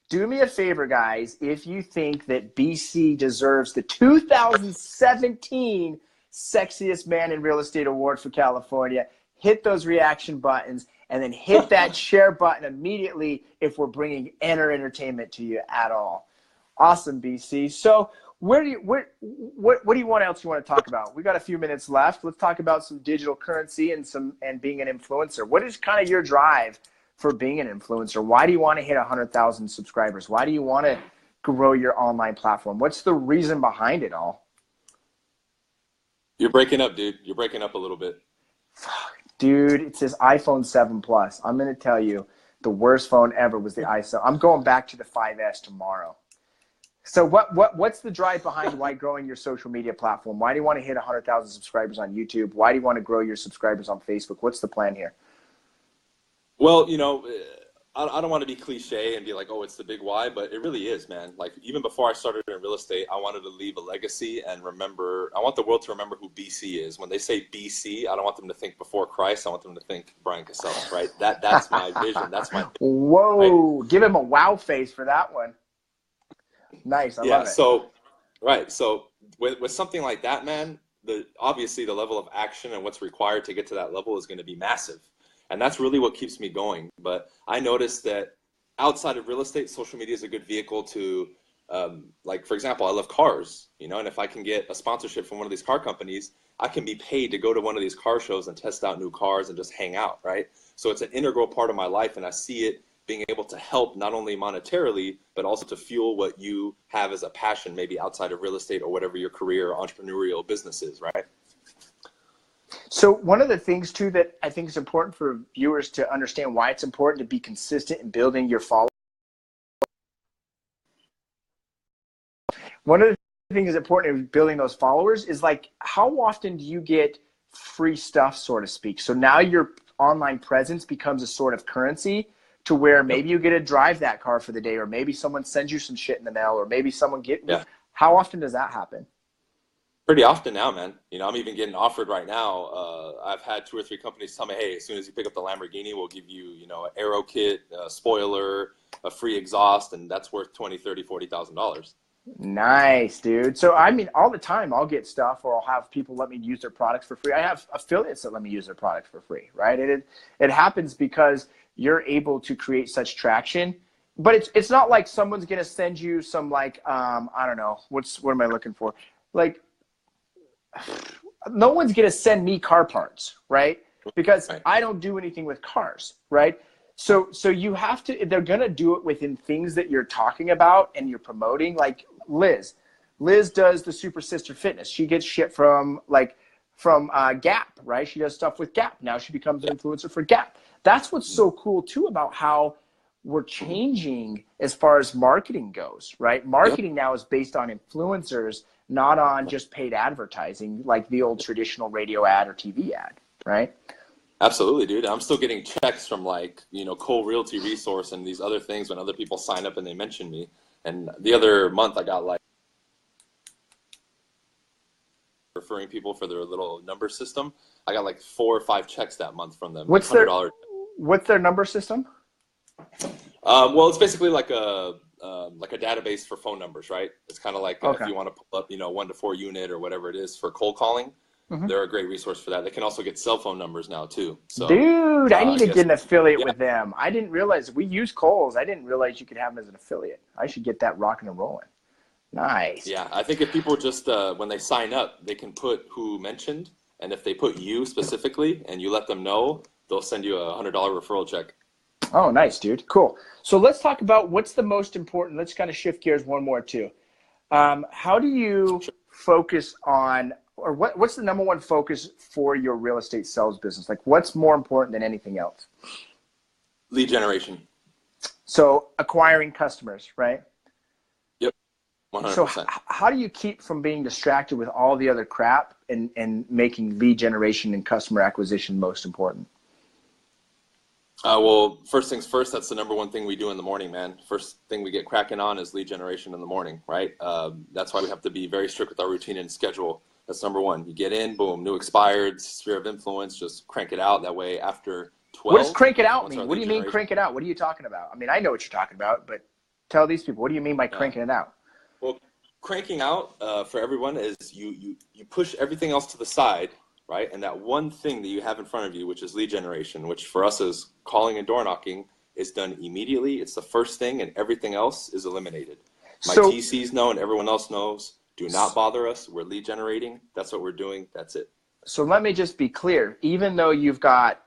Do me a favor, guys. If you think that BC deserves the 2017 Sexiest Man in Real Estate Award for California, hit those reaction buttons. And then hit that share button immediately if we're bringing entertainment to you at all. Awesome, BC. So what do you want else you want to talk about? We got a few minutes left. Let's talk about some digital currency and being an influencer. What is kind of your drive for being an influencer? Why do you want to hit 100,000 subscribers? Why do you want to grow your online platform? What's the reason behind it all? You're breaking up, dude. You're breaking up a little bit. Dude, it says iPhone 7 Plus. I'm going to tell you, the worst phone ever was the iPhone. I'm going back to the 5S tomorrow. So what's the drive behind why growing your social media platform? Why do you want to hit 100,000 subscribers on YouTube? Why do you want to grow your subscribers on Facebook? What's the plan here? Well, you know, I don't want to be cliche and be like, oh, it's the big why, but it really is, man. Like, even before I started in real estate, I wanted to leave a legacy and remember, I want the world to remember who BC is. When they say BC, I don't want them to think before Christ. I want them to think Brian Casella, right? That's my vision. That's my vision. Whoa, right? Give him a wow face for that one. Nice, I love it. So with something like that, man, obviously the level of action and what's required to get to that level is going to be massive. And that's really what keeps me going. But I noticed that outside of real estate, social media is a good vehicle to, like, for example, I love cars, you know, and if I can get a sponsorship from one of these car companies, I can be paid to go to one of these car shows and test out new cars and just hang out, right? So it's an integral part of my life, and I see it being able to help not only monetarily, but also to fuel what you have as a passion, maybe outside of real estate or whatever your career or entrepreneurial business is, right? So one of the things, too, that I think is important for viewers to understand why it's important to be consistent in building your following. One of the things that's important in building those followers is, like, how often do you get free stuff, so to speak? So now your online presence becomes a sort of currency to where maybe you get to drive that car for the day, or maybe someone sends you some shit in the mail, or maybe someone How often does that happen? Pretty often now, man. You know, I'm even getting offered right now. I've had 2 or 3 companies tell me, hey, as soon as you pick up the Lamborghini, we'll give you, you know, an aero kit, a spoiler, a free exhaust, and that's worth $20,000, $30,000, $40,000. Nice, dude. So, I mean, all the time I'll get stuff, or I'll have people let me use their products for free. I have affiliates that let me use their products for free, right? It happens because you're able to create such traction. But it's not like someone's going to send you some, like, I don't know, what am I looking for? Like, no one's going to send me car parts, right? Because I don't do anything with cars, right? So you have to, they're going to do it within things that you're talking about and you're promoting. Like Liz does the Super Sister Fitness. She gets shit from Gap, right? She does stuff with Gap. Now she becomes an influencer for Gap. That's what's so cool too about how we're changing as far as marketing goes, right? Marketing now is based on influencers, not on just paid advertising like the old traditional radio ad or TV ad, right? Absolutely, dude. I'm still getting checks from, like, you know, Cole Realty Resource and these other things when other people sign up and they mention me. And the other month I got, like, referring people for their little number system. I got like 4 or 5 checks that month from them. What's their number system? Well, it's basically like a database for phone numbers, right? It's kind of like if you want to pull up, you know, 1 to 4 unit or whatever it is for cold calling. Mm-hmm. They're a great resource for that. They can also get cell phone numbers now too. So, dude, I need to get an affiliate with them. I didn't realize we use Kohl's. I didn't realize you could have them as an affiliate. I should get that rocking and rolling. Nice. Yeah, I think if people just when they sign up, they can put who mentioned, and if they put you specifically and you let them know, they'll send you a $100 referral check. Oh, nice, dude. Cool. So let's talk about what's the most important. Let's kind of shift gears one more too. How do you focus on or what's the number one focus for your real estate sales business? Like what's more important than anything else? Lead generation. So acquiring customers, right? Yep. 100%. So how do you keep from being distracted with all the other crap and making lead generation and customer acquisition most important? Well, first things first, that's the number one thing we do in the morning, man. First thing we get cracking on is lead generation in the morning, right? That's why we have to be very strict with our routine and schedule. That's number one. You get in, boom, new expired, sphere of influence, just crank it out. That way after 12. What does crank it out mean? What do you mean crank it out? What are you talking about? I mean, I know what you're talking about, but tell these people, what do you mean by cranking it out? Well, cranking out for everyone is you push everything else to the side, right? And that one thing that you have in front of you, which is lead generation, which for us is calling and door knocking, is done immediately. It's the first thing, and everything else is eliminated. My TCs know and everyone else knows, do not bother us. We're lead generating. That's what we're doing. That's it. So let me just be clear. Even though you've got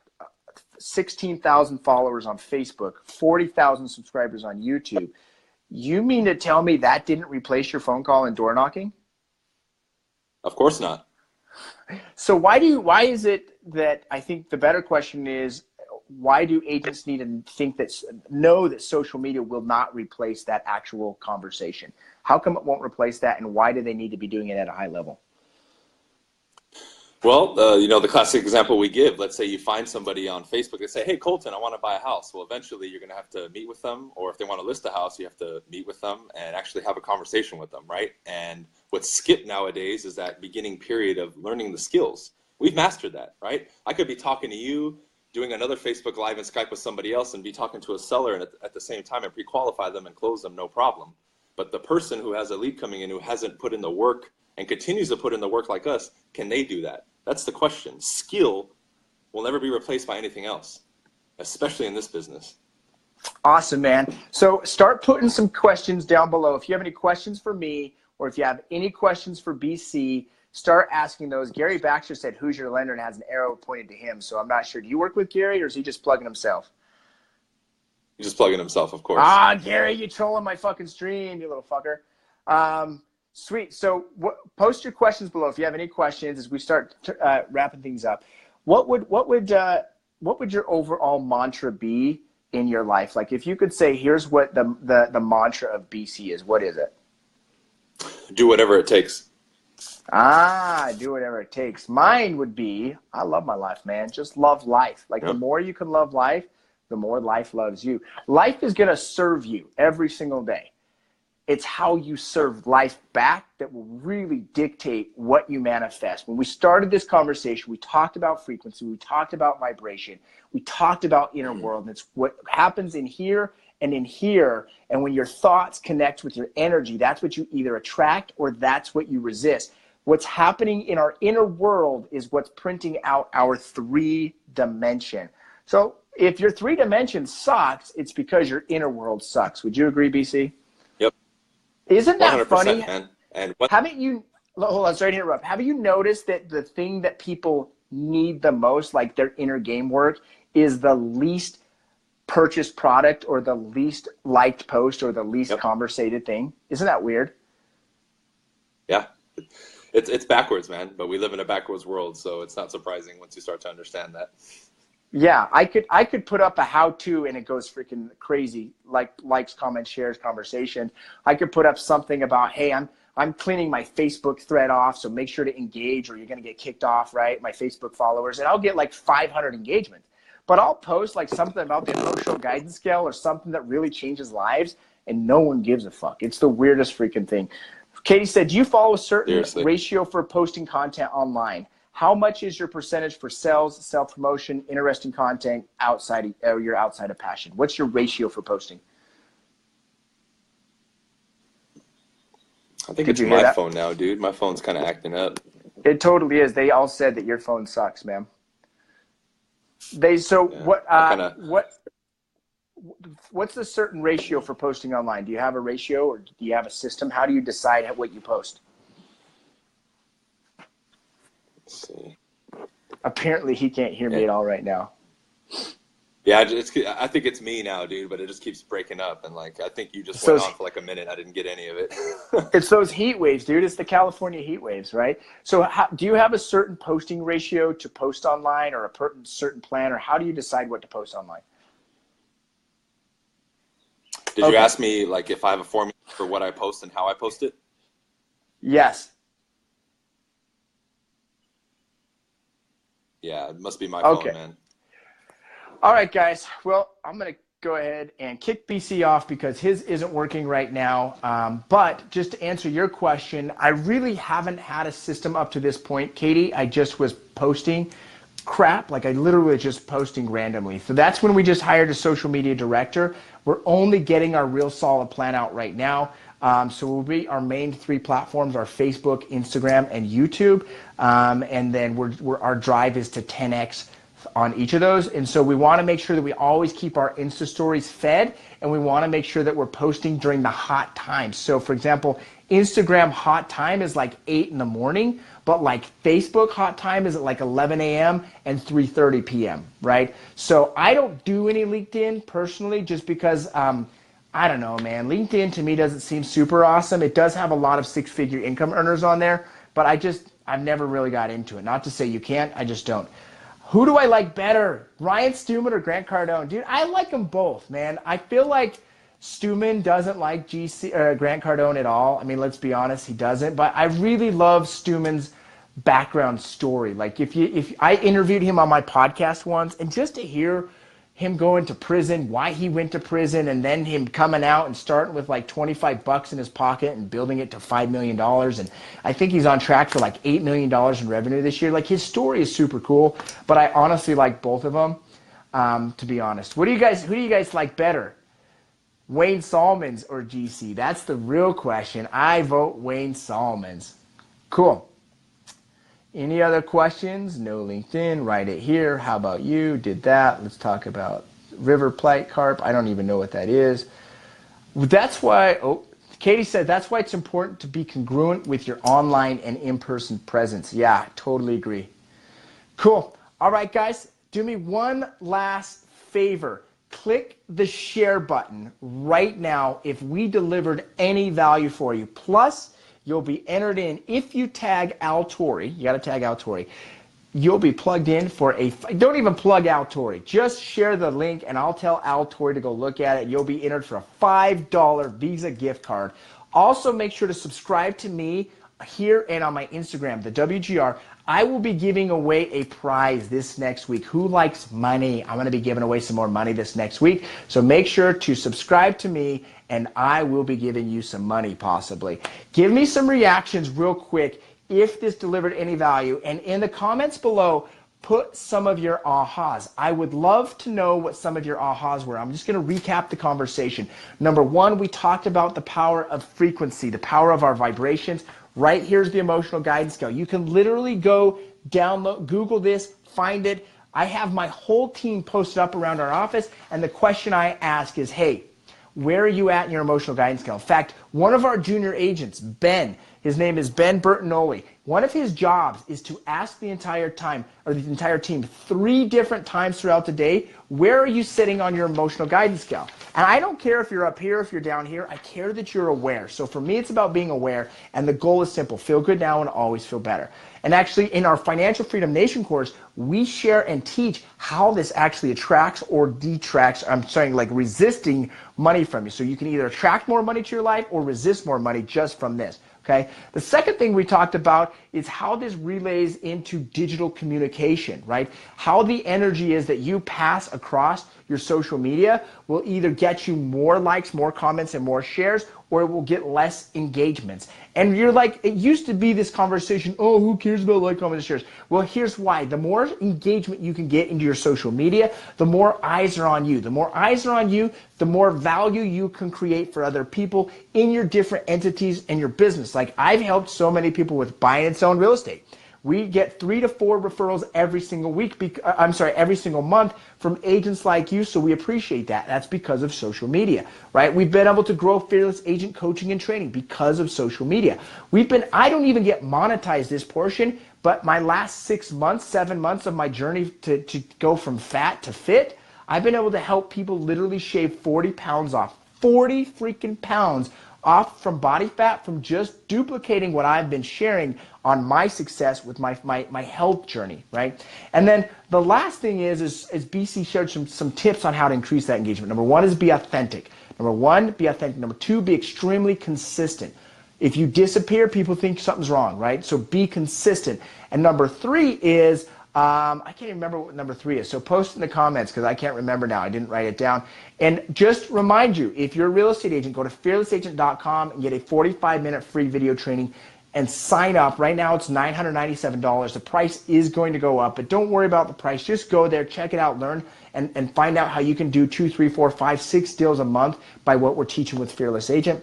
16,000 followers on Facebook, 40,000 subscribers on YouTube, you mean to tell me that didn't replace your phone call and door knocking? Of course not. So why is it that, I think the better question is, why do agents need to know that social media will not replace that actual conversation? How come it won't replace that, and why do they need to be doing it at a high level? Well, the classic example we give, let's say you find somebody on Facebook and say, hey, Colton, I want to buy a house. Well, eventually you're going to have to meet with them, or if they want to list a house, you have to meet with them and actually have a conversation with them, right? And what's skipped nowadays is that beginning period of learning the skills. We've mastered that, right? I could be talking to you, doing another Facebook Live and Skype with somebody else, and be talking to a seller, and at the same time and pre-qualify them and close them, no problem. But the person who has a lead coming in who hasn't put in the work and continues to put in the work like us, can they do that? That's the question. Skill will never be replaced by anything else, especially in this business. Awesome, man. So start putting some questions down below. If you have any questions for me, or if you have any questions for BC, start asking those. Gary Baxter said, who's your lender, and has an arrow pointed to him. So I'm not sure. Do you work with Gary, or is he just plugging himself? He's just plugging himself, of course. Ah, Gary, you trolling my fucking stream, you little fucker. Sweet. So post your questions below if you have any questions as we start wrapping things up. What would your overall mantra be in your life? Like if you could say, here's what the mantra of BC is, what is it? Do whatever it takes. Do whatever it takes. Mine would be, I love my life, man. Just love life. Like the more you can love life, the more life loves you. Life is going to serve you every single day. It's how you serve life back that will really dictate what you manifest. When we started this conversation, we talked about frequency, we talked about vibration, we talked about inner world, and it's what happens in here and in here. And when your thoughts connect with your energy, that's what you either attract or that's what you resist. What's happening in our inner world is what's printing out our 3-dimension. So if your 3-dimension sucks, it's because your inner world sucks. Would you agree, BC? Isn't that funny? Man. And haven't you, hold on, sorry to interrupt. Haven't you noticed that the thing that people need the most, like their inner game work, is the least purchased product or the least liked post or the least conversated thing? Isn't that weird? Yeah. It's backwards, man, but we live in a backwards world, so it's not surprising once you start to understand that. Yeah, I could put up a how-to and it goes freaking crazy, like likes, comments, shares, conversation. I could put up something about, hey, I'm cleaning my Facebook thread off, so make sure to engage or you're going to get kicked off, right? My Facebook followers, and I'll get like 500 engagements. But I'll post like something about the emotional guidance scale or something that really changes lives, and no one gives a fuck. It's the weirdest freaking thing. Katie said, do you follow a certain ratio for posting content online? How much is your percentage for sales, self-promotion, interesting content outside of passion? What's your ratio for posting? I think it's my phone now, dude. My phone's kind of acting up. It totally is. They all said that your phone sucks, man. What's the certain ratio for posting online? Do you have a ratio or do you have a system? How do you decide what you post? Let's see. Apparently he can't hear me at all right now. Yeah, I think it's me now, dude, but it just keeps breaking up. And like, I think you just So went on for like a minute. I didn't get any of it. it's those heat waves, dude. It's the California heat waves, right? So do you have a certain posting ratio to post online, or a certain plan, or how do you decide what to post online? Did you ask me like if I have a formula for what I post and how I post it? Yes. Yeah, it must be my phone, man. All right, guys. Well, I'm going to go ahead and kick BC off because his isn't working right now. But just to answer your question, I really haven't had a system up to this point. Katie, I just was posting crap. Like I literally just posting randomly. So that's when we just hired a social media director. We're only getting our real solid plan out right now. So we'll be our main 3 platforms are Facebook, Instagram, and YouTube. And then our drive is to 10x on each of those. And so we want to make sure that we always keep our Insta stories fed, and we want to make sure that we're posting during the hot times. So for example, Instagram hot time is like 8 in the morning, but like Facebook hot time is at like 11 a.m. and 3:30 p.m., right? So I don't do any LinkedIn personally just because, I don't know, man. LinkedIn to me doesn't seem super awesome. It does have a lot of 6-figure income earners on there, but I've never really got into it. Not to say you can't, I just don't. Who do I like better, Ryan Stewman or Grant Cardone? Dude, I like them both, man. I feel like Stewman doesn't like Grant Cardone at all. I mean, let's be honest, he doesn't. But I really love Stewman's background story. Like if I interviewed him on my podcast once, and just to hear him going to prison, why he went to prison, and then him coming out and starting with like $25 in his pocket and building it to $5 million. And I think he's on track for like $8 million in revenue this year. Like his story is super cool, but I honestly like both of them, to be honest. Who do you guys like better? Wayne Solomons or GC? That's the real question. I vote Wayne Solomons. Cool. Any other questions? No LinkedIn, write it here. How about you? Did that. Let's talk about river plate carp. I don't even know what that is. That's why, Katie said, that's why it's important to be congruent with your online and in-person presence. Yeah, totally agree. Cool. All right, guys, do me one last favor. Click the share button right now if we delivered any value for you. Plus, you'll be entered in. If you tag Al Torrey, you got to tag Al Torrey, you'll be plugged in for don't even plug Al Torrey. Just share the link and I'll tell Al Torrey to go look at it. You'll be entered for a $5 Visa gift card. Also, make sure to subscribe to me here and on my Instagram, the WGR. I will be giving away a prize this next week. Who likes money? I'm going to be giving away some more money this next week. So make sure to subscribe to me, and I will be giving you some money possibly. Give me some reactions real quick if this delivered any value. And in the comments below, put some of your ahas. I would love to know what some of your ahas were. I'm just going to recap the conversation. Number 1, we talked about the power of frequency, the power of our vibrations. Right here's the emotional guidance scale. You can literally go download, Google this, find it. I have my whole team posted up around our office, and the question I ask is, hey, where are you at in your emotional guidance scale? In fact, one of our junior agents, Ben, his name is Ben Bertinoli. One of his jobs is to ask the entire team 3 different times throughout the day, where are you sitting on your emotional guidance scale? And I don't care if you're up here, if you're down here, I care that you're aware. So for me, it's about being aware, and the goal is simple: feel good now and always feel better. And actually, in our Financial Freedom Nation course, we share and teach how this actually attracts or detracts, like resisting money from you. So you can either attract more money to your life or resist more money just from this. Okay. The second thing we talked about is how this relays into digital communication, right? How the energy is that you pass across your social media will either get you more likes, more comments, and more shares, or it will get less engagements. And you're like, it used to be this conversation, oh, who cares about like, comments, and shares? Well, here's why. The more engagement you can get into your social media, the more eyes are on you. The more eyes are on you, the more value you can create for other people in your different entities and your business. Like I've helped so many people with buying and selling real estate. We get 3 to 4 referrals every single week, every single month from agents like you, so we appreciate that. That's because of social media, right? We've been able to grow Fearless Agent coaching and training because of social media. I don't even get monetized this portion, but my last 6 months, 7 months of my journey to go from fat to fit, I've been able to help people literally shave 40 pounds off. 40 freaking pounds off from body fat from just duplicating what I've been sharing on my success with my health journey, right? And then the last thing is BC shared some tips on how to increase that engagement. Number one is be authentic. Number one, be authentic. Number two, be extremely consistent. If you disappear, people think something's wrong, right? So be consistent. And number three is, I can't even remember what number three is. So post in the comments because I can't remember now. I didn't write it down. And just remind you, if you're a real estate agent, go to fearlessagent.com and get a 45-minute free video training and sign up. Right now it's $997. The price is going to go up, but don't worry about the price. Just go there, check it out, learn, and find out how you can do 2, 3, 4, 5, 6 deals a month by what we're teaching with Fearless Agent.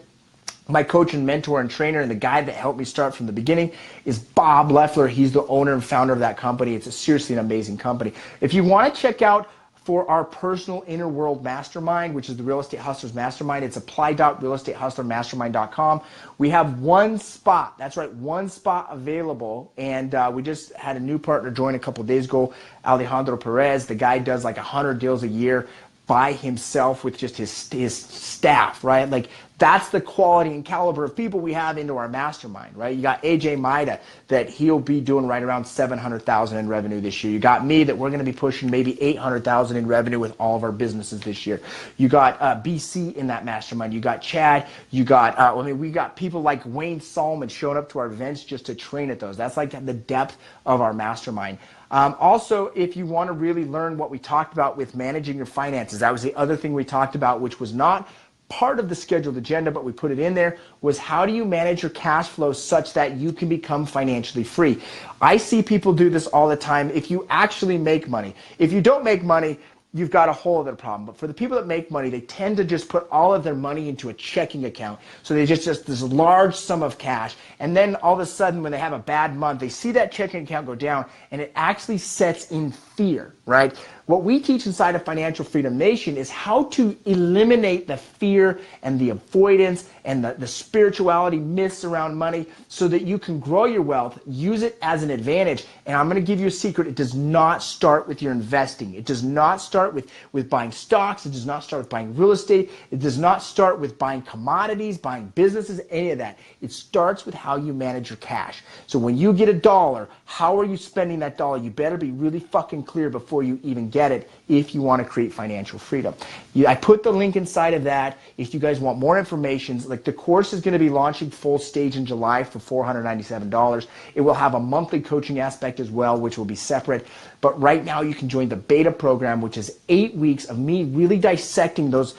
My coach and mentor and trainer and the guy that helped me start from the beginning is Bob Leffler. He's the owner and founder of that company. It's seriously an amazing company. If you want to check out for our personal inner world mastermind, which is the Real Estate Hustlers Mastermind, it's apply.realestatehustlermastermind.com. We have one spot, that's right, one spot available, and we just had a new partner join a couple of days ago, Alejandro Perez. The guy does like 100 deals a year by himself with just his staff, right? Like that's the quality and caliber of people we have into our mastermind, right? You got AJ Maida that he'll be doing right around 700,000 in revenue this year. You got me that we're going to be pushing maybe 800,000 in revenue with all of our businesses this year. You got BC in that mastermind. You got Chad. You got we got people like Wayne Solomon showing up to our events just to train at those. That's like the depth of our mastermind. Also, if you want to really learn what we talked about with managing your finances, that was the other thing we talked about, which was not part of the scheduled agenda, but we put it in there, was how do you manage your cash flow such that you can become financially free? I see people do this all the time. If you actually make money, if you don't make money, you've got a whole other problem. But for the people that make money, they tend to just put all of their money into a checking account. So they just this large sum of cash. And then all of a sudden, when they have a bad month, they see that checking account go down, and it actually sets in fear, right? What we teach inside of Financial Freedom Nation is how to eliminate the fear and the avoidance and the spirituality myths around money so that you can grow your wealth, use it as an advantage. And I'm going to give you a secret. It does not start with your investing. It does not start with buying stocks. It does not start with buying real estate. It does not start with buying commodities, buying businesses, any of that. It starts with how you manage your cash. So when you get $1, how are you spending that dollar? You better be really fucking clear before you even get it if you want to create financial freedom. I put the link inside of that. If you guys want more information, like the course is going to be launching full stage in July for $497. It will have a monthly coaching aspect as well, which will be separate. But right now you can join the beta program, which is 8 weeks of me really dissecting those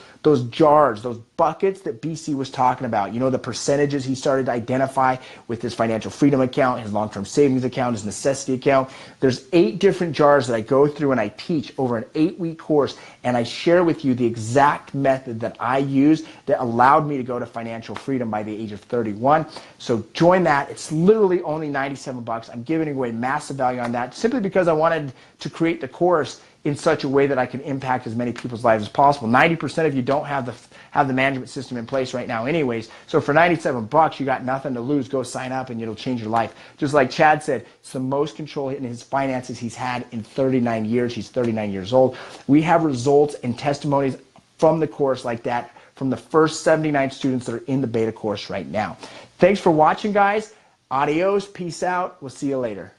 jars, those buckets that BC was talking about. You know, the percentages he started to identify with his financial freedom account, his long-term savings account, his necessity account. There's 8 different jars that I go through and I teach over an 8-week course, and I share with you the exact method that I use that allowed me to go to financial freedom by the age of 31. So join that. It's literally only $97. I'm giving away massive value on that simply because I wanted to create the course in such a way that I can impact as many people's lives as possible. 90% of you don't have the management system in place right now anyways. So for $97, you got nothing to lose. Go sign up and it'll change your life. Just like Chad said, it's the most control in his finances he's had in 39 years. He's 39 years old. We have results and testimonies from the course like that from the first 79 students that are in the beta course right now. Thanks for watching, guys. Adios. Peace out. We'll see you later.